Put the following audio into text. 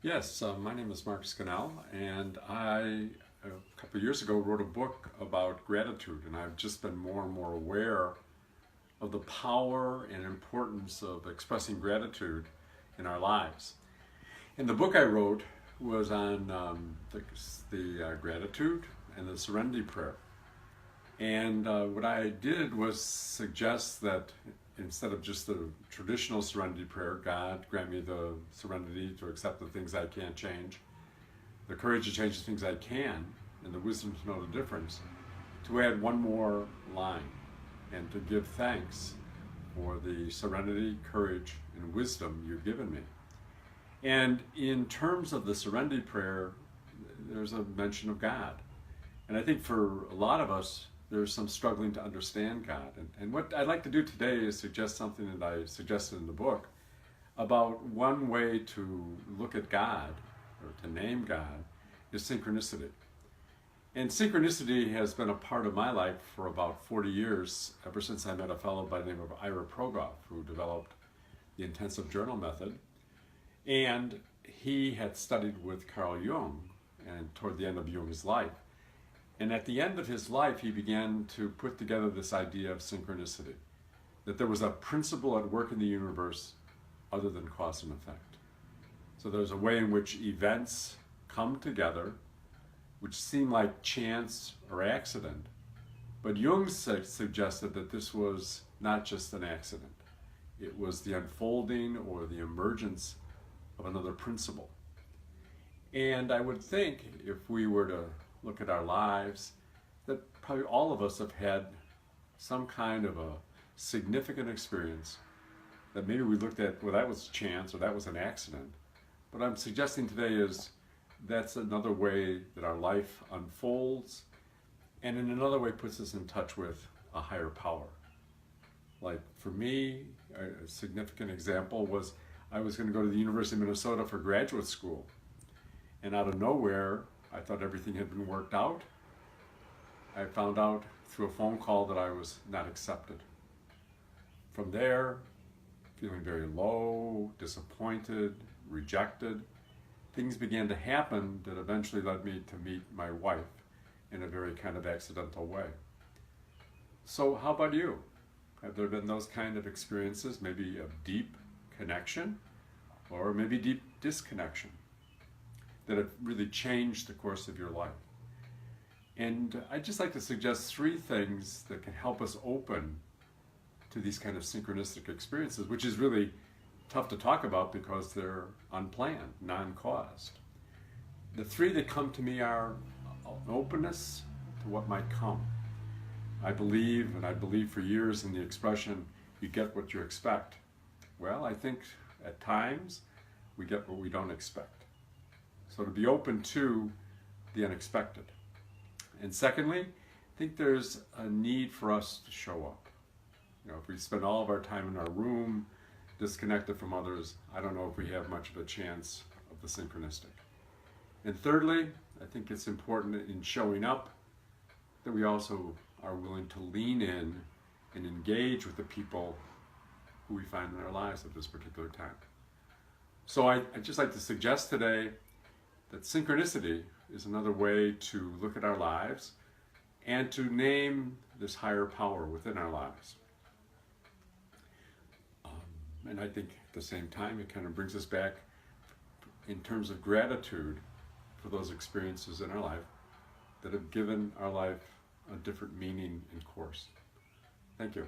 Yes, my name is Mark Scannell, and a couple of years ago, wrote a book about gratitude, and I've just been more and more aware of the power and importance of expressing gratitude in our lives. And the book I wrote was on the gratitude and the serenity prayer. And what I did was suggest that instead of just the traditional serenity prayer, God grant me the serenity to accept the things I can't change, the courage to change the things I can, and the wisdom to know the difference, to add one more line and to give thanks for the serenity, courage, and wisdom you've given me. And in terms of the serenity prayer, there's a mention of God. And I think for a lot of us, there's some struggling to understand God. And what I'd like to do today is suggest something that I suggested in the book about one way to look at God, or to name God, is synchronicity. And synchronicity has been a part of my life for about 40 years, ever since I met a fellow by the name of Ira Progoff, who developed the intensive journal method. And he had studied with Carl Jung, and toward the end of Jung's life. And at the end of his life, he began to put together this idea of synchronicity, that there was a principle at work in the universe other than cause and effect. So there's a way in which events come together, which seem like chance or accident. But Jung suggested that this was not just an accident. It was the unfolding or the emergence of another principle. And I would think if we were to look at our lives, that probably all of us have had some kind of a significant experience that maybe we looked at, well, that was chance or that was an accident. What I'm suggesting today is that's another way that our life unfolds, and in another way puts us in touch with a higher power. Like for me, a significant example was I was going to go to the University of Minnesota for graduate school, and out of nowhere, I thought everything had been worked out. I found out through a phone call that I was not accepted. From there, feeling very low, disappointed, rejected, things began to happen that eventually led me to meet my wife in a very kind of accidental way. So how about you? Have there been those kind of experiences, maybe of deep connection or maybe deep disconnection, that have really changed the course of your life? And I'd just like to suggest three things that can help us open to these kind of synchronistic experiences, which is really tough to talk about because they're unplanned, non-caused. The three that come to me are openness to what might come. I believe for years in the expression, you get what you expect. Well, I think at times we get what we don't expect. So to be open to the unexpected. And secondly, I think there's a need for us to show up. You know, if we spend all of our time in our room, disconnected from others, I don't know if we have much of a chance of the synchronistic. And thirdly, I think it's important in showing up that we also are willing to lean in and engage with the people who we find in our lives at this particular time. So I'd just like to suggest today that synchronicity is another way to look at our lives and to name this higher power within our lives. And I think at the same time, it kind of brings us back in terms of gratitude for those experiences in our life that have given our life a different meaning and course. Thank you.